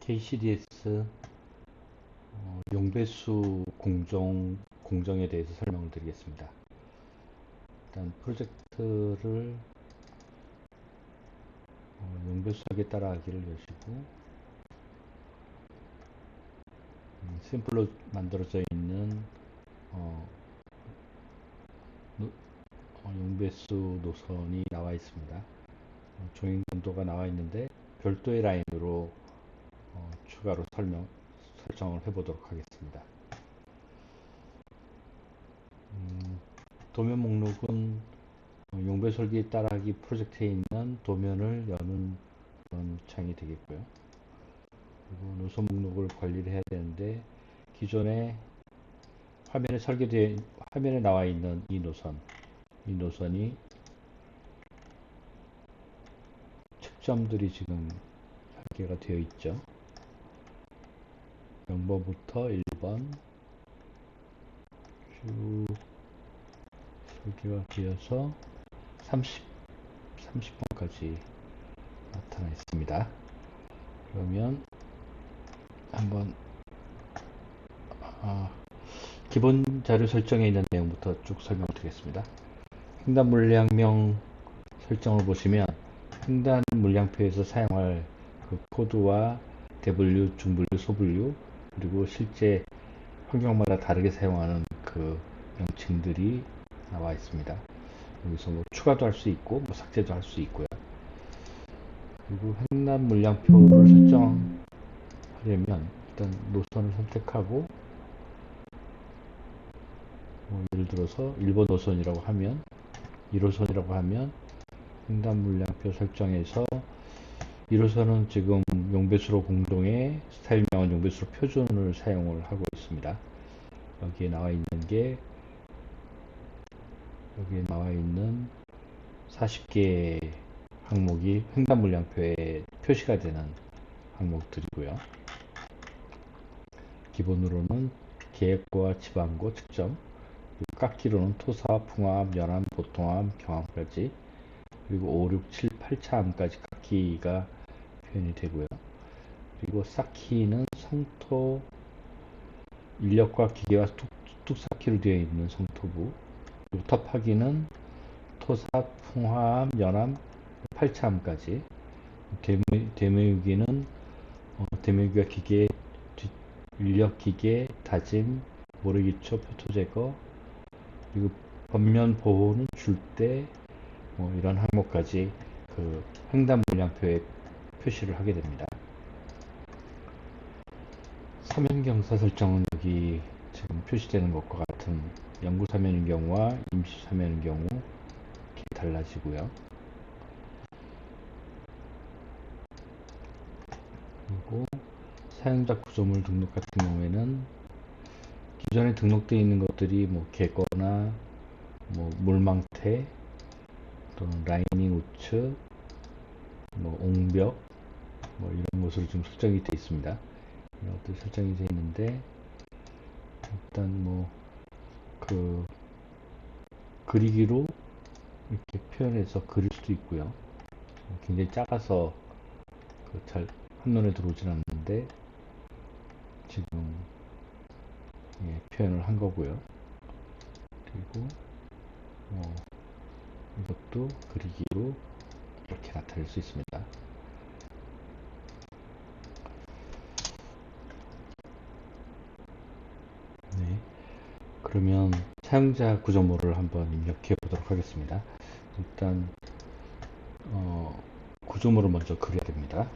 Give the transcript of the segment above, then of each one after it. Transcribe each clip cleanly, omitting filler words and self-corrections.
KCDS 용배수 공정에 대해서 설명을 드리겠습니다. 일단 프로젝트를 용배수하기 따라하기를 여시고 샘플로 만들어져 있는 용배수 노선이 나와 있습니다. 조인 건도가 나와 있는데 별도의 라인으로 추가로 설정을 해보도록 하겠습니다. 도면 목록은 용배 설계 따라하기 프로젝트에 있는 도면을 여는 그런 창이 되겠고요. 그리고 노선 목록을 관리를 해야 되는데 기존에 화면에 나와 있는 이 노선이 측점들이 지금 설계가 되어 있죠. 0번부터 1번 쭉 설계가 되어서 30번까지 나타나 있습니다. 그러면 한번 기본 자료 설정에 있는 내용부터 쭉 설명드리겠습니다. 횡단 물량명 설정을 보시면 횡단 물량표에서 사용할 그 코드와 대분류, 중분류, 소분류 그리고 실제 환경마다 다르게 사용하는 그 명칭들이 나와 있습니다. 여기서 뭐 추가도 할 수 있고 뭐 삭제도 할 수 있고요. 그리고 횡단 물량표를 설정하려면 일단 노선을 선택하고 예를 들어서 1번 노선이라고 하면 1호선이라고 하면 횡단 물량표 설정에서 1호선은 지금 용배수로 공동의 스타일명은 용배수로 표준을 사용을 하고 있습니다. 여기에 나와 있는 40개의 항목이 횡단 물량표에 표시가 되는 항목들이고요. 기본으로는 계획과 지방고 측정, 깎기로는 토사, 풍암, 연암, 보통암, 경암까지 그리고 5, 6, 7, 8차암까지 깎기가 표현이 되고요. 그리고 쌓기는 성토, 인력과 기계와 뚝 쌓기로 되어 있는 성토부, 그리고 텁하기는 토사, 풍암, 연암, 8차암까지 대매유기는 대매유기와 기계, 인력 기계, 다짐, 모래기초, 표토 제거, 그리고 겉면 보호는 줄대 이런 항목까지 그 횡단 물량표에 표시를 하게 됩니다. 사면경사 설정은 여기 지금 표시되는 것과 같은 영구 사면인 경우와 임시 사면인 경우 이렇게 달라지고요. 그리고 사용자 구조물 등록 같은 경우에는 기존에 등록되어 있는 것들이 뭐 개거나 물망태 또는 라이닝 우측 옹벽 이런 것으로 지금 설정이 되어 있습니다. 이런 것들이 설정이 되어 있는데 일단 그 그리기로 이렇게 표현해서 그릴 수도 있고요. 굉장히 작아서 잘 한눈에 들어오진 않는데 지금 표현을 한 거고요. 그리고 이것도 그리기로 이렇게 나타낼 수 있습니다. 네, 그러면 사용자 구조물을 한번 입력해 보도록 하겠습니다. 일단 구조물을 먼저 그려야 됩니다.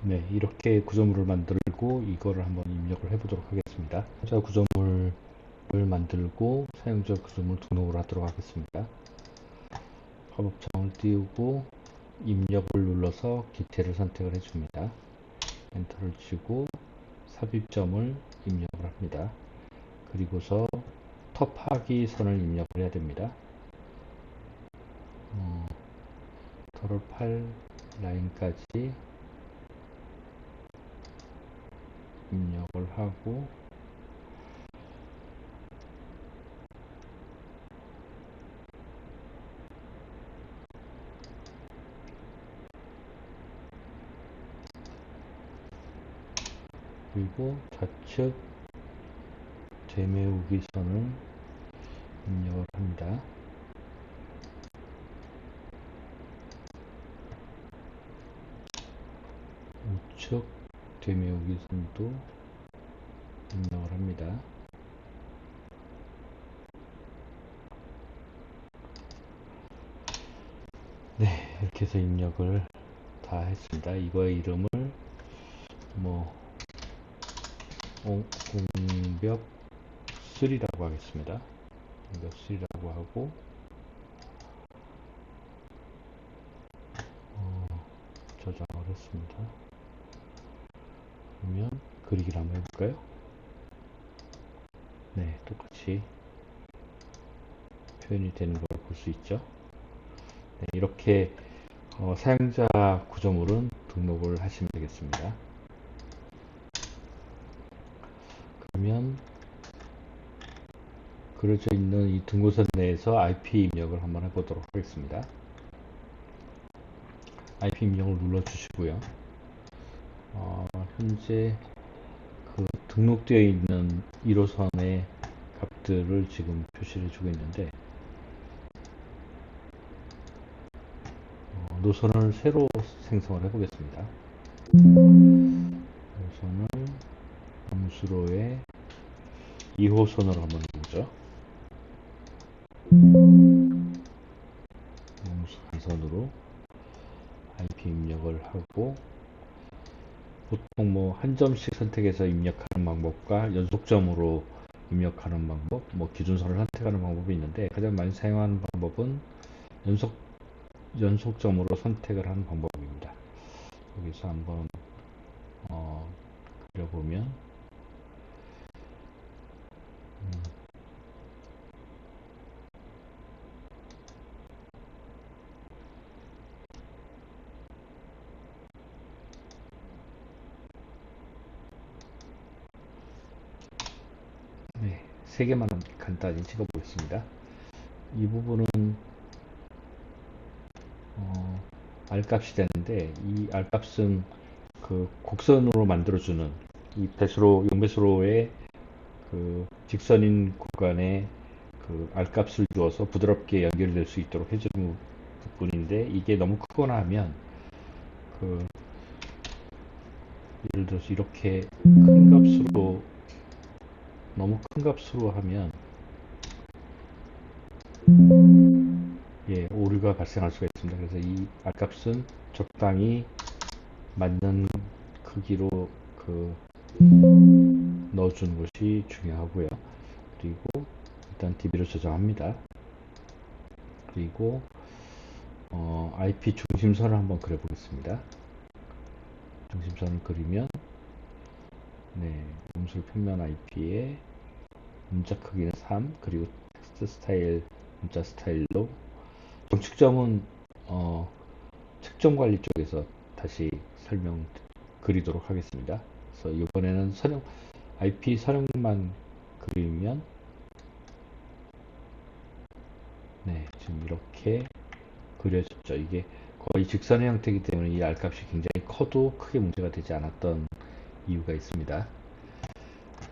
네, 이렇게 구조물을 만들고 이거를 한번 입력을 해 보도록 하겠습니다. 사용자 구조물을 만들고 사용자 구조물 등록을 하도록 하겠습니다. 팝업창을 띄우고 입력을 눌러서 기태를 선택을 해줍니다. 엔터를 치고 삽입점을 입력을 합니다. 그리고서 텁하기 선을 입력을 해야 됩니다. 터를 8 라인까지 입력을 하고 그리고 좌측 되메우기 선을 입력을 합니다. 우측 되메우기 선도 입력을 합니다. 네, 이렇게 해서 입력을 다 했습니다. 이거의 이름을 뭐 공벽 3라고 하겠습니다. 공벽 3라고 하고 저장을 했습니다. 그러면 그리기를 한번 해볼까요? 네, 똑같이 표현이 되는 걸 볼 수 있죠. 네, 이렇게 사용자 구조물은 등록을 하시면 되겠습니다. 그러면 그려져 있는 이 등고선 내에서 IP 입력을 한번 해보도록 하겠습니다. IP 입력을 눌러 주시고요. 현재 그 등록되어 있는 1호선의 값들을 지금 표시를 해주고 있는데 노선을 새로 생성을 해보겠습니다. 노선을 음수로의 2호선으로 한번 해보죠. 음수 한선으로 IP 입력을 하고 보통 뭐 한 점씩 선택해서 입력하는 방법과 연속점으로 입력하는 방법, 뭐 기준선을 선택하는 방법이 있는데 가장 많이 사용하는 방법은 연속점으로 선택을 하는 방법입니다. 여기서 한번 그려보면 네, 3개만 간단히 찍어보겠습니다. 이 부분은 R값이 되는데 이 R값은 그 곡선으로 만들어주는 이 용배수로의 그 직선인 구간에 그 R값을 주어서 부드럽게 연결될 수 있도록 해주는 부분인데 이게 너무 크거나 하면 그 예를 들어서 이렇게 큰 값으로 너무 큰 값으로 하면 오류가 발생할 수가 있습니다. 그래서 이 R값은 적당히 맞는 크기로 넣어주는 것이 중요하고요. 그리고 일단 DB로 저장합니다. 그리고 IP 중심선을 한번 그려보겠습니다. 중심선을 그리면 음술 평면 IP에 문자 크기는 3 그리고 텍스트 스타일 문자 스타일로 정축점은 측정 관리 쪽에서 다시 그리도록 하겠습니다. 그래서 이번에는 IP 선형만 그리면 지금 이렇게 그려졌죠. 이게 거의 직선의 형태이기 때문에 이 R값이 굉장히 커도 크게 문제가 되지 않았던 이유가 있습니다.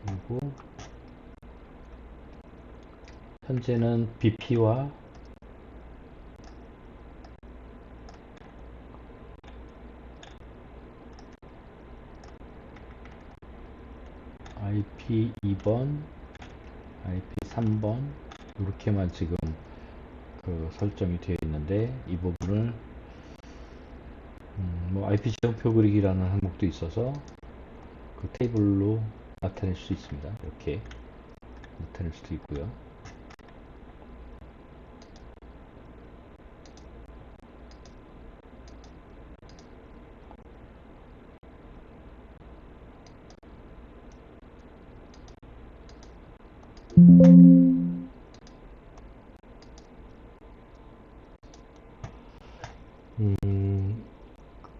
그리고 현재는 BP와 IP 2번, IP 3번 이렇게만 지금 설정이 되어 있는데 이 부분을 뭐 IP 지형표 그리기라는 항목도 있어서 그 테이블로 나타낼 수 있습니다. 이렇게 나타낼 수도 있고요.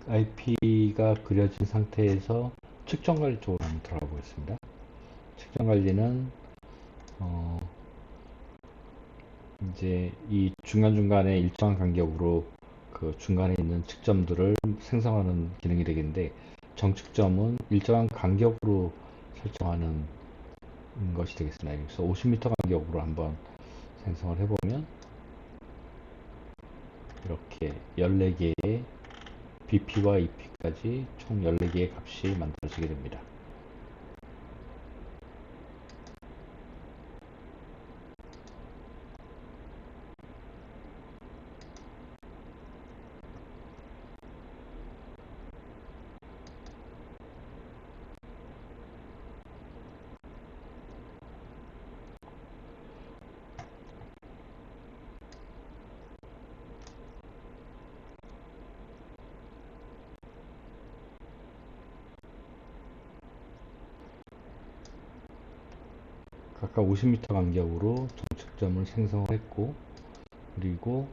IP가 그려진 상태에서 측정 관리 쪽으로 한번 들어가 보겠습니다. 측정 관리는 이제 이 중간중간에 일정한 간격으로 그 중간에 있는 측점들을 생성하는 기능이 되겠는데, 정측점은 일정한 간격으로 설정하는 것이 되겠습니다. 그래서 50m 간격으로 한번 생성을 해보면 이렇게 14개의 BP와 EP까지 총 14개의 값이 만들어지게 됩니다. 각각 50m 간격으로 정측점을 생성을 했고, 그리고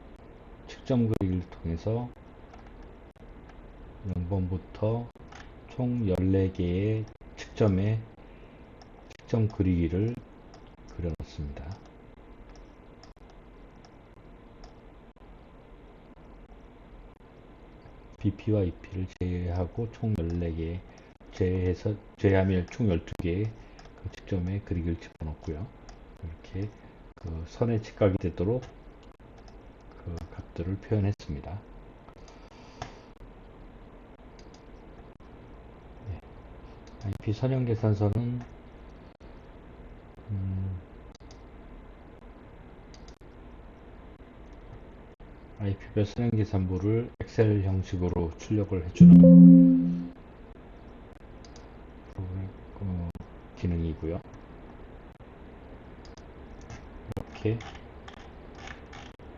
측점 그리기를 통해서 0번부터 총 14개의 측점의 측점 그리기를 그려놨습니다. BP와 EP를 제외하고 총 14개, 제외하면 총 12개의 그 측점에 그리기를 집어넣고요. 이렇게 그 선의 직각이 되도록 그 값들을 표현했습니다. 네. IP 선형 계산서는 IP별 선형 계산부를 엑셀 형식으로 출력을 해주는 프로그램 기능이고요. 이렇게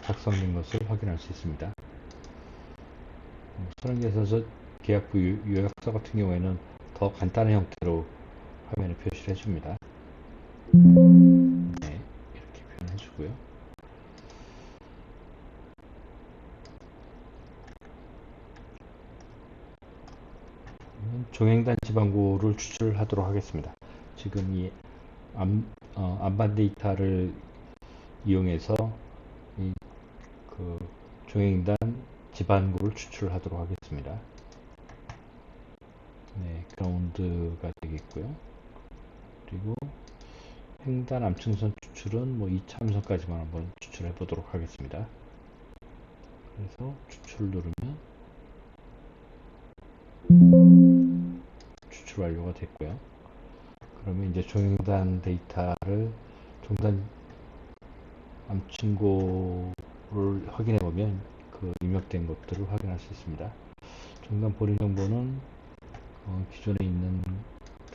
작성된 것을 확인할 수 있습니다. 선형 계산서 계약부 요약서 같은 경우에는 더 간단한 형태로 화면에 표시를 해줍니다. 네, 이렇게 표현해주고요. 종횡단 지방고를 추출하도록 하겠습니다. 지금 이 안반 데이터를 이용해서 이 그 종횡단 지방고를 추출하도록 하겠습니다. 네, 그라운드가 되겠고요. 그리고 횡단 암층선 추출은 뭐 2차 함선까지만 한번 추출해 보도록 하겠습니다. 그래서 추출 누르면 추출 완료가 됐고요. 그러면 이제 종횡단 데이터를 종단 암층고를 확인해 보면 그 입력된 것들을 확인할 수 있습니다. 종단 보링 정보는 기존에 있는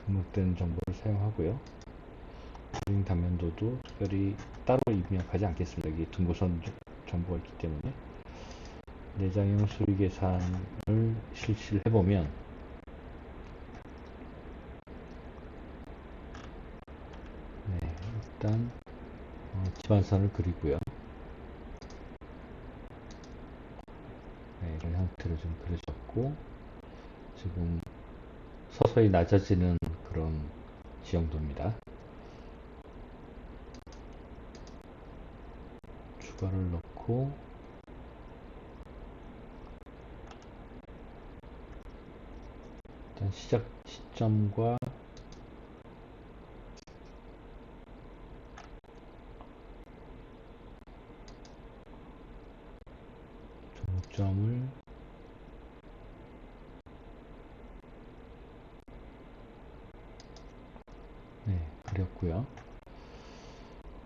등록된 정보를 사용하고요. 보링 단면도도 특별히 따로 입력하지 않겠습니다. 여기 등고선 정보가 있기 때문에. 내장형 수리 계산을 실시를 해보면 네, 일단 집안선을 그리고요. 네, 이런 형태로 좀 그려졌고, 지금 서서히 낮아지는 그런 지형도입니다. 추가를 넣고 일단 시작 시점과 종점을 네, 그렸고요.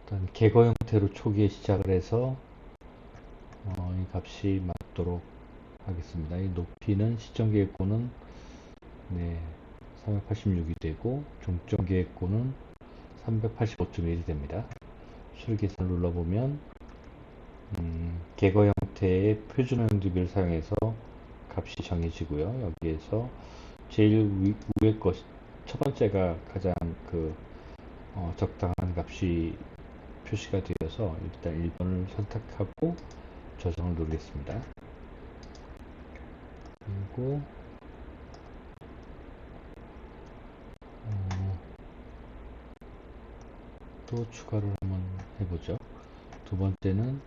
일단 객거 형태로 초기에 시작을 해서 이 값이 맞도록 하겠습니다. 이 높이는 시점 계획고는 네, 386이 되고 종점 계획고는 385.1이 됩니다. 수리 계산 눌러보면 객거 형태의 표준형 DB를 사용해서 값이 정해지고요. 여기에서 제일 위에 것, 첫 번째가 가장 적당한 값이 표시가 되어서 일단 1번을 선택하고 저장을 누르겠습니다. 그리고 또 추가를 한번 해보죠. 두 번째는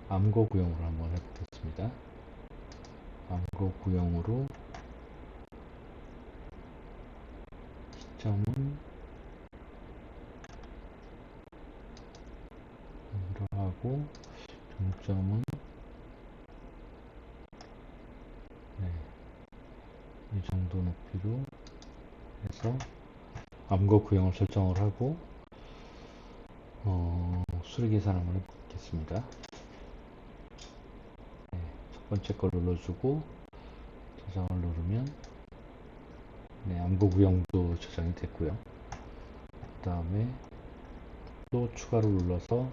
암거 구형으로 한번 해보겠습니다. 암거 구형으로 시점은 하고 종점은 네, 이 정도 높이로 해서 암거 구형을 설정을 하고 수리 계산 한번 해보겠습니다. 네, 첫 번째 걸 눌러주고 저장을 누르면 네, 암거 구형도 저장이 됐고요. 그 다음에 또 추가로 눌러서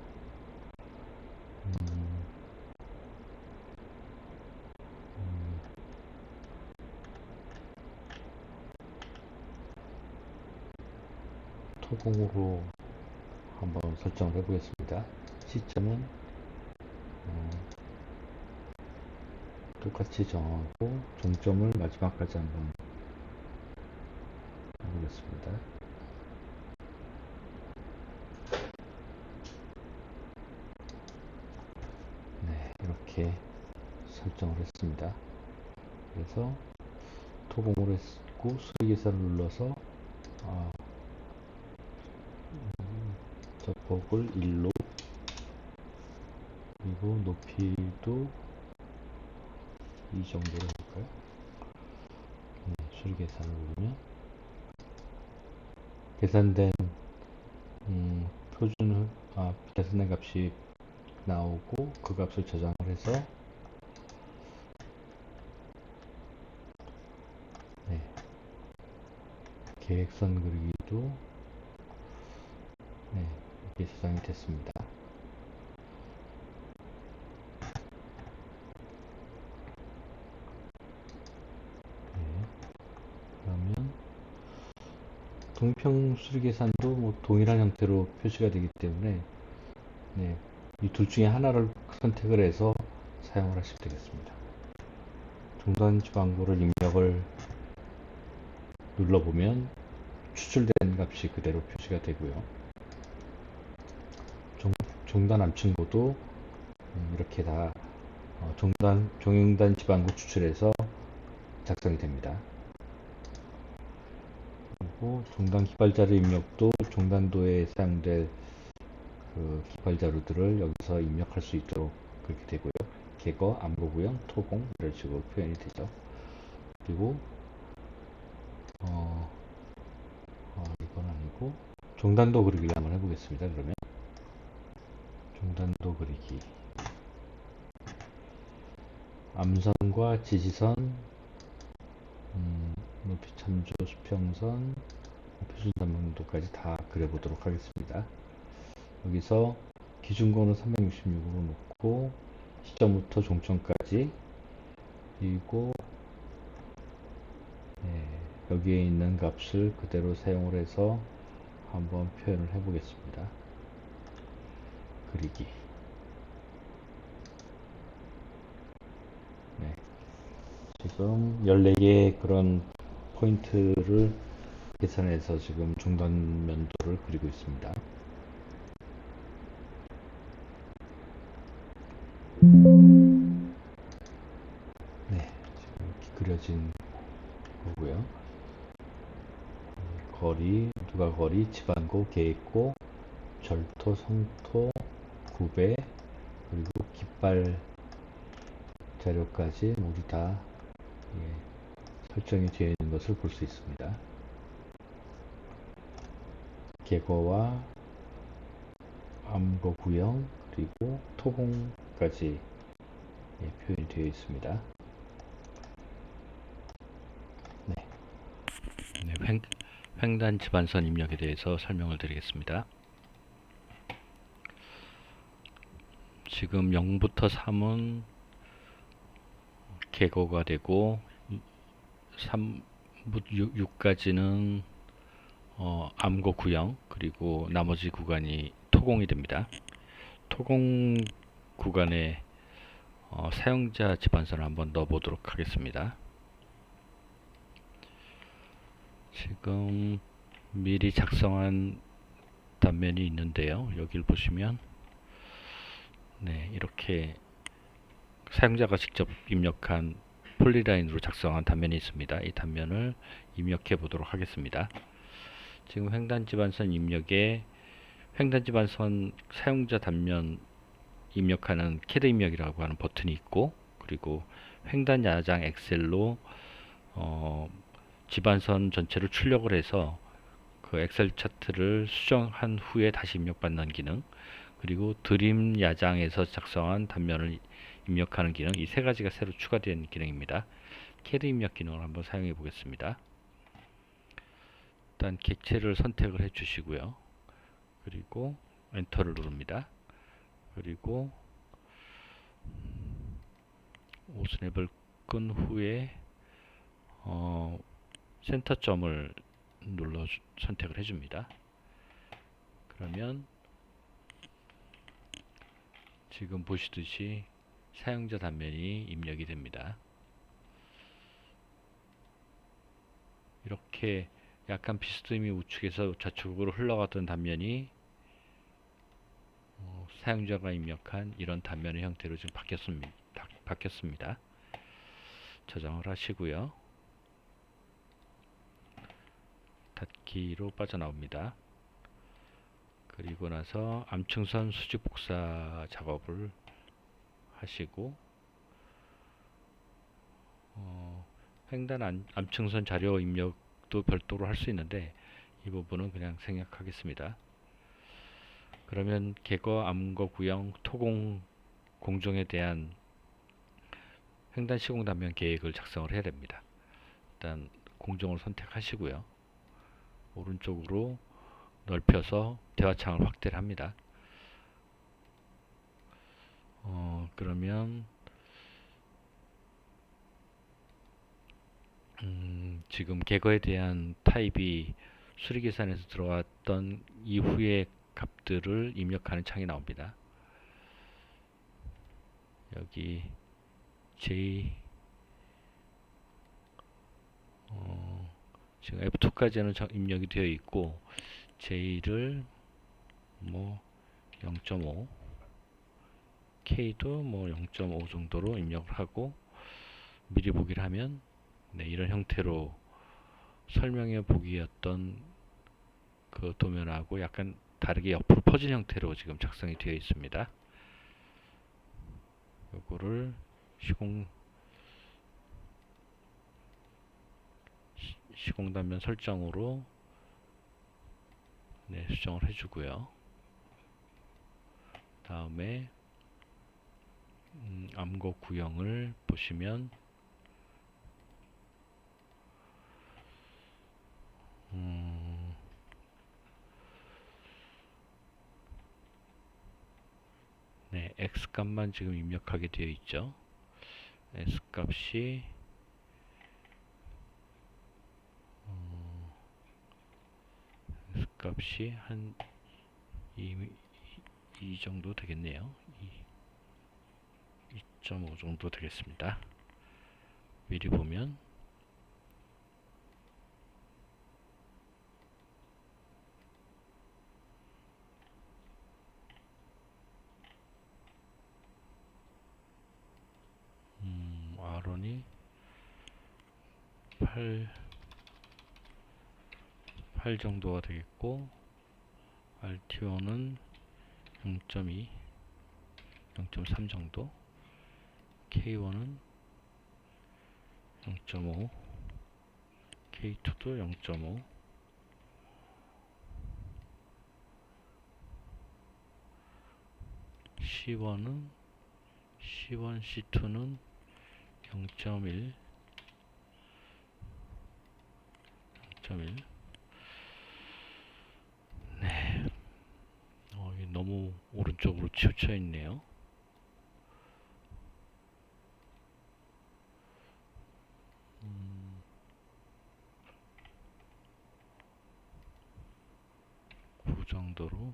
토공으로 한번 설정을 해보겠습니다. 시점은 똑같이 정하고 종점을 마지막까지 한번 해보겠습니다. 네, 이렇게 설정을 했습니다. 그래서 토공을 했고 수리 계산을 눌러서 저폭을 1로 그리고 높이도 이 정도로 할까요? 네, 수리 계산을 누르면 계산된 계산된 값이 나오고 그 값을 저장을 해서 네, 계획선 그리기도 네, 이렇게 저장이 됐습니다. 네, 그러면 동평 수리 계산도 뭐 동일한 형태로 표시가 되기 때문에 네, 이 둘 중에 하나를 선택을 해서 사용을 하시면 되겠습니다. 종단 지방고를 입력을 눌러보면 추출된 값이 그대로 표시가 되고요. 종단 암층고도 이렇게 다 종단 지방고 추출해서 작성이 됩니다. 그리고 종단 기발자료 입력도 종단도에 사용될 그 기발자료들을 여기서 입력할 수 있도록 그렇게 되고요. 객거, 암고구형, 토공 이런 식으로 표현이 되죠. 그리고 이건 아니고 종단도 그리기를 한번 해보겠습니다. 그러면 종단도 그리기 암선과 지지선 높이 참조 수평선 표준 단면도까지 다 그려보도록 하겠습니다. 여기서 기준고는 366으로 놓고 시점부터 종점까지 그리고 네, 여기에 있는 값을 그대로 사용을 해서 한번 표현을 해 보겠습니다. 그리기 네, 지금 14개의 그런 포인트를 계산해서 지금 중단 면도를 그리고 있습니다. 네, 지금 이렇게 그려진 거고요. 거리, 누가 거리, 집안고, 계획고, 절토, 성토, 구배, 그리고 깃발 자료까지 모두 다 설정이 되어 있는 것을 볼 수 있습니다. 객거와 암거 구형 그리고 토공까지 표현이 되어 있습니다. 네. 네, 횡단 지반선 입력에 대해서 설명을 드리겠습니다. 지금 0부터 3은 계거가 되고 6까지는 암고 구형, 그리고 나머지 구간이 토공이 됩니다. 토공 구간에 사용자 지반선을 한번 넣어 보도록 하겠습니다. 지금 미리 작성한 단면이 있는데요. 여기를 보시면 이렇게 사용자가 직접 입력한 폴리라인으로 작성한 단면이 있습니다. 이 단면을 입력해 보도록 하겠습니다. 지금 횡단지반선 입력에 횡단지반선 사용자 단면 입력하는 캐드 입력이라고 하는 버튼이 있고, 그리고 횡단야장 엑셀로 지반선 전체를 출력을 해서 그 엑셀 차트를 수정한 후에 다시 입력받는 기능, 그리고 드림 야장에서 작성한 단면을 입력하는 기능, 이 세 가지가 새로 추가된 기능입니다. 캐드 입력 기능을 한번 사용해 보겠습니다. 일단 객체를 선택을 해 주시고요. 그리고 엔터를 누릅니다. 그리고 오스냅을 끈 후에 센터점을 눌러 선택을 해줍니다. 그러면 지금 보시듯이 사용자 단면이 입력이 됩니다. 이렇게 약간 비스듬히 우측에서 좌측으로 흘러갔던 단면이 사용자가 입력한 이런 단면의 형태로 지금 바뀌었습니다. 저장을 하시고요. 닫기로 빠져나옵니다. 그리고 나서 암층선 수직 복사 작업을 하시고 횡단 암층선 자료 입력도 별도로 할 수 있는데 이 부분은 그냥 생략하겠습니다. 그러면 계거, 암거, 구형, 토공, 공정에 대한 횡단 시공 단면 계획을 작성을 해야 됩니다. 일단 공정을 선택하시고요. 오른쪽으로 넓혀서 대화창을 확대를 합니다. 그러면 지금 계거에 대한 타입이 수리계산에서 들어왔던 이후의 값들을 입력하는 창이 나옵니다. 여기 J 지금 F2까지는 입력이 되어 있고 J를 뭐 0.5, K도 뭐 0.5 정도로 입력을 하고 미리 보기를 하면 이런 형태로 설명해 보기였던 그 도면하고 약간 다르게 옆으로 퍼진 형태로 지금 작성이 되어 있습니다. 요거를 시공 단면 설정으로 수정을 해주고요. 다음에 암거 구형을 보시면 X값만 지금 입력하게 되어 있죠. S값이 한 2 정도 되겠네요. 2.5 정도 되겠습니다. 미리 보면 R온이 8 정도가 되겠고 RT1은 0.2, 0.3 정도, K1은 0.5, K2도 0.5, C1은 C1, C2는 0.1, 0.1. 네. 이게 너무 오른쪽으로 치우쳐 있네요. 그 정도로.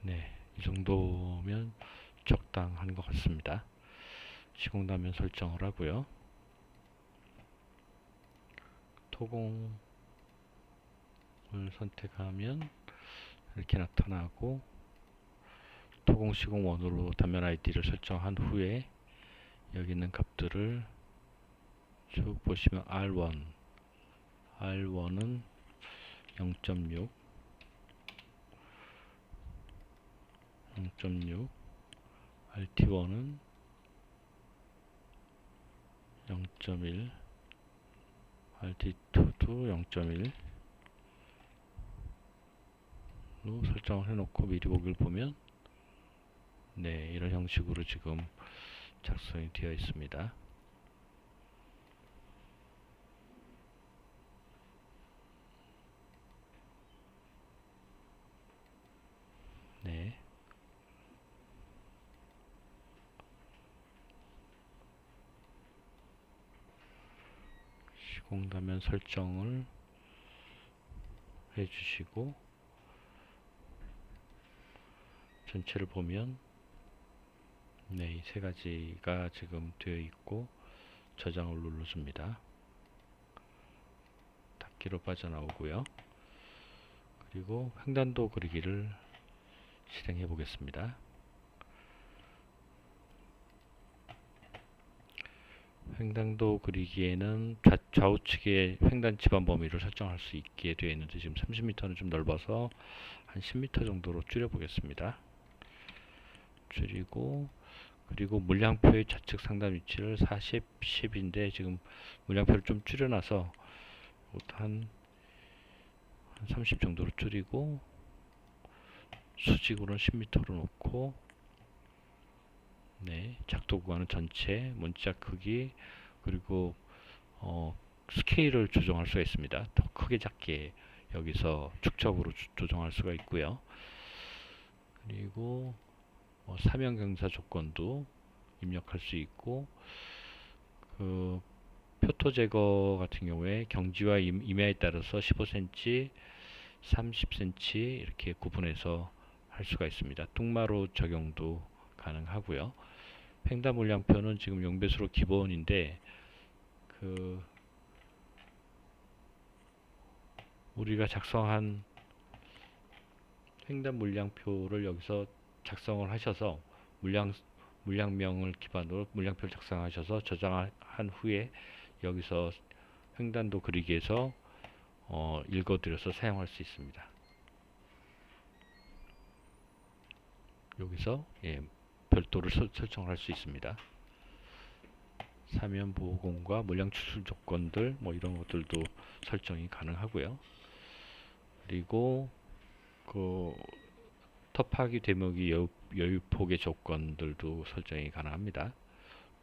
네, 이 정도면 적당한 것 같습니다. 시공단면 설정을 하고요. 토공을 선택하면 이렇게 나타나고, 토공 시공 원으로 단면 아이디를 설정한 후에 여기 있는 값들을 쭉 보시면 R1은 0.6, RT1은 0.1, RT2도 0.1로 설정을 해놓고 미리 보기를 보면, 네, 이런 형식으로 지금 작성이 되어 있습니다. 네. 시공단면 설정을 해주시고, 전체를 보면, 네, 이 세 가지가 지금 되어 있고, 저장을 눌러줍니다. 닫기로 빠져나오고요. 그리고 횡단도 그리기를 실행해 보겠습니다. 횡단도 그리기에는 좌우측에 횡단 지반 범위를 설정할 수 있게 되어 있는데, 지금 30m는 좀 넓어서 한 10m 정도로 줄여 보겠습니다. 줄이고, 그리고 물량표의 좌측 상단 위치를 40, 10인데 지금 물량표를 좀 줄여놔서 한 30 정도로 줄이고, 수직으로는 10m로 놓고, 네, 작도 구간은 전체, 문자 크기, 그리고 스케일을 조정할 수가 있습니다. 더 크게 작게 여기서 축적으로 조정할 수가 있고요. 그리고 사면 경사 조건도 입력할 수 있고, 그 표토 제거 같은 경우에 경지와 임야에 따라서 15cm, 30cm 이렇게 구분해서 할 수가 있습니다. 뚱마루 적용도 가능하고요. 횡단 물량표는 지금 용배수로 기본인데, 우리가 작성한 횡단 물량표를 여기서 작성을 하셔서 물량명을 기반으로 물량표를 작성하셔서 저장한 후에 여기서 횡단도 그리기에서 읽어드려서 사용할 수 있습니다. 여기서 별도로 설정을 할 수 있습니다. 사면 보호공과 물량 추출 조건들 이런 것들도 설정이 가능하고요. 그리고 터파기 대목이 여유폭의 조건들도 설정이 가능합니다.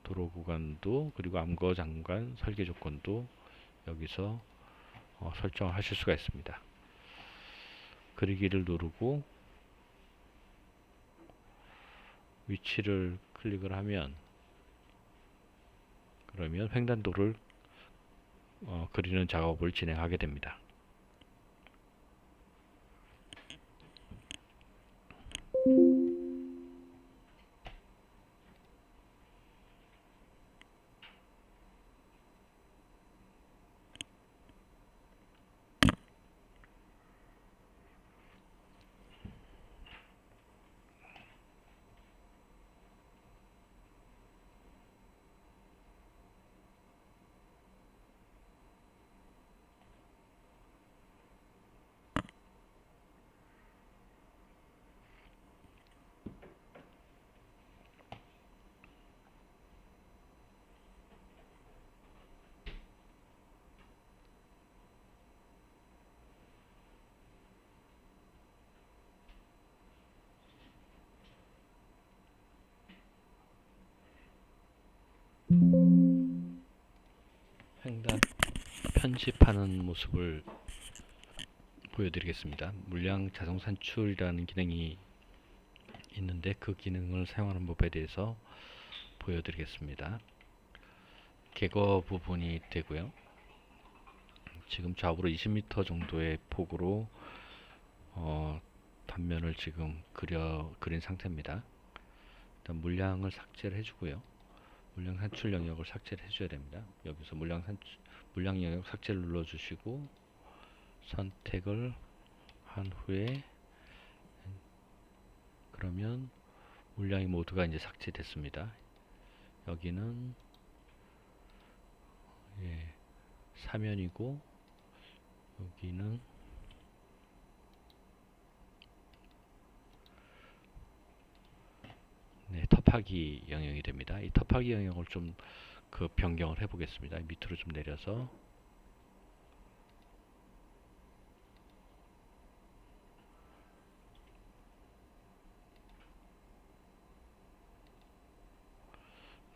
도로 구간도, 그리고 암거 장관 설계 조건도 여기서 설정하실 수가 있습니다. 그리기를 누르고 위치를 클릭을 하면, 그러면 횡단도를 그리는 작업을 진행하게 됩니다. 편집하는 모습을 보여드리겠습니다. 물량 자동 산출이라는 기능이 있는데 그 기능을 사용하는 법에 대해서 보여드리겠습니다. 객거 부분이 되고요. 지금 좌우로 20m 정도의 폭으로 단면을 지금 그린 상태입니다. 일단 물량을 삭제를 해주고요. 물량 산출 영역을 삭제를 해줘야 됩니다. 여기서 물량 영역 삭제를 눌러주시고 선택을 한 후에 그러면 물량이 모두가 이제 삭제됐습니다. 여기는 사면이고 여기는 텁하기 영역이 됩니다. 이 텁하기 영역을 좀 변경을 해 보겠습니다. 밑으로 좀 내려서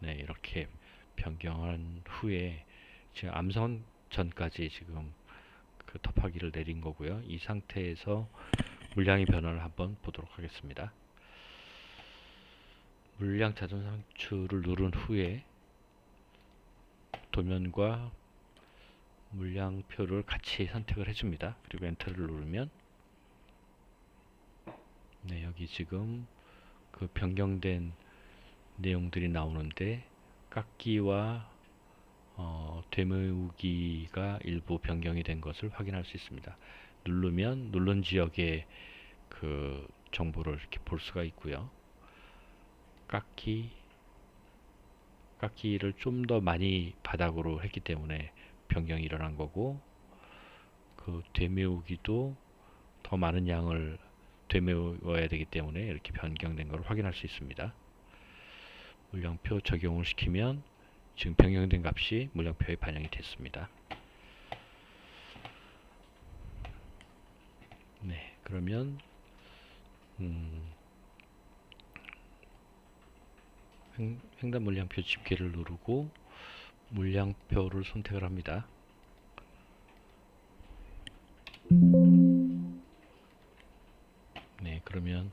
이렇게 변경한 후에 지금 암선 전까지 지금 그 텁하기를 내린 거고요. 이 상태에서 물량의 변화를 한번 보도록 하겠습니다. 물량 자동 산출을 누른 후에 도면과 물량표를 같이 선택을 해줍니다. 그리고 엔터를 누르면 여기 지금 그 변경된 내용들이 나오는데 깎기와 되메우기가 일부 변경이 된 것을 확인할 수 있습니다. 누르면 누른 지역의 그 정보를 이렇게 볼 수가 있고요. 깎기를 좀 더 많이 바닥으로 했기 때문에 변경이 일어난 거고, 그 되메우기도 더 많은 양을 되메워야 되기 때문에 이렇게 변경된 걸 확인할 수 있습니다. 물량표 적용을 시키면 지금 변경된 값이 물량표에 반영이 됐습니다. 그러면 횡단 물량표 집계를 누르고 물량표를 선택을 합니다. 그러면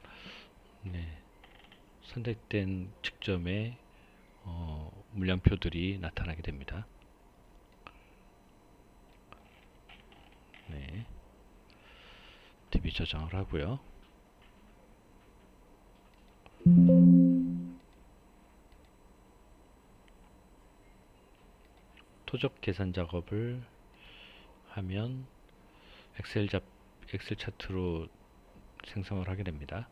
선택된 측점에 물량표들이 나타나게 됩니다. DB 저장을 하고요. 토적 계산 작업을 하면 엑셀 차트로 생성을 하게 됩니다.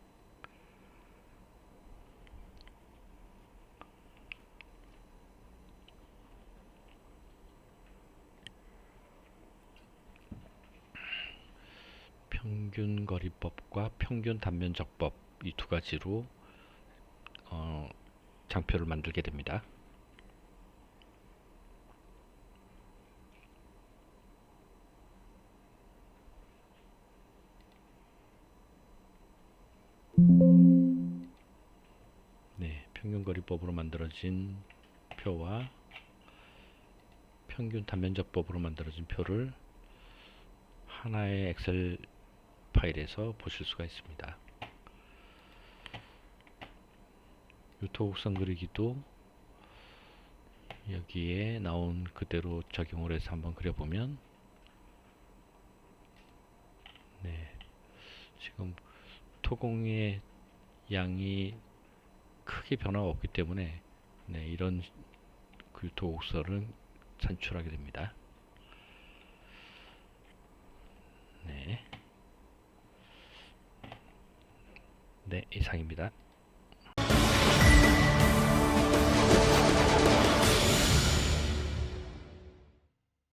평균 거리법과 평균 단면적법, 이 두 가지로 장표를 만들게 됩니다. 평균거리법으로 만들어진 표와 평균 단면적법으로 만들어진 표를 하나의 엑셀 파일에서 보실 수가 있습니다. 유토곡선 그리기도 여기에 나온 그대로 적용을 해서 한번 그려보면 지금 토공의 양이 크게 변화가 없기 때문에 이런 유토곡선을 산출하게 됩니다. 이상입니다.